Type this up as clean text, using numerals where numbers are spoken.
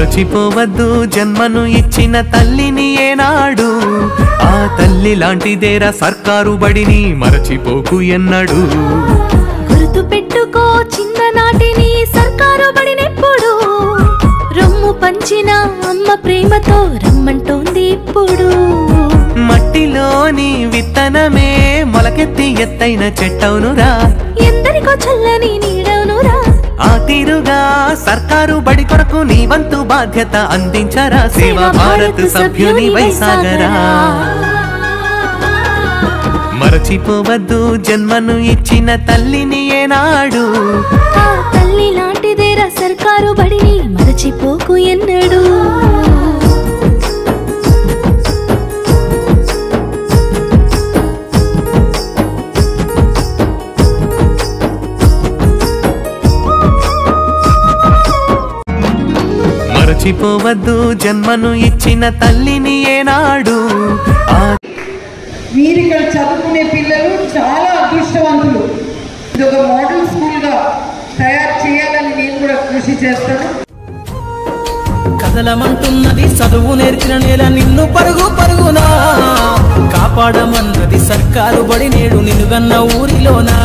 మరచిపోవద్దు జన్మను ఇచ్చిన తల్లిని ఏనాడు, ఆ తల్లి లాంటిదేరా సర్కారు బడిని మరచిపోకు ఎన్నడు. గుర్తు పెట్టుకో చిన్ననాటిని సర్కారు బడినెప్పుడు, రొమ్ము పంచిన అమ్మ ప్రేమతో రమ్మంటోంది ఇప్పుడు. మట్టిలోని విత్తనమే మొలకెత్తి ఎత్తైన చెట్టవునురా, ఎందరికో చల్లని నీడవునురా. ఆ తీరుగా సర్కారు బడి కొరకు నీ వంతు బాధ్యత అందించరా, సేవా భారత్ సభ్యుని వైసాగరా. మరచిపోవద్దు జన్మను ఇచ్చిన తల్లిని ఏనాడు, ఆ తల్లి లాంటిదేరా సర్కారు బడిని మరచిపోకు ఎన్నడు. మరచిపోవద్దు జన్మను ఇచ్చిన తల్లిని ఏనాడు. మీరిక్కడ చదువుకునే పిల్లలు చాలా అదృష్టవంతులు. ఇది ఒక మోడల్ స్కూల్గా తయారు చేయాలని నేను కూడా కృషి చేస్తాను. కదలమంటున్నది చదువు నేర్చిన నేల నిన్ను పరుగు పరుగునా, కాపాడమన్నది సర్కారు బడి నేడు నిన్నుగన్న ఊరిలోనా.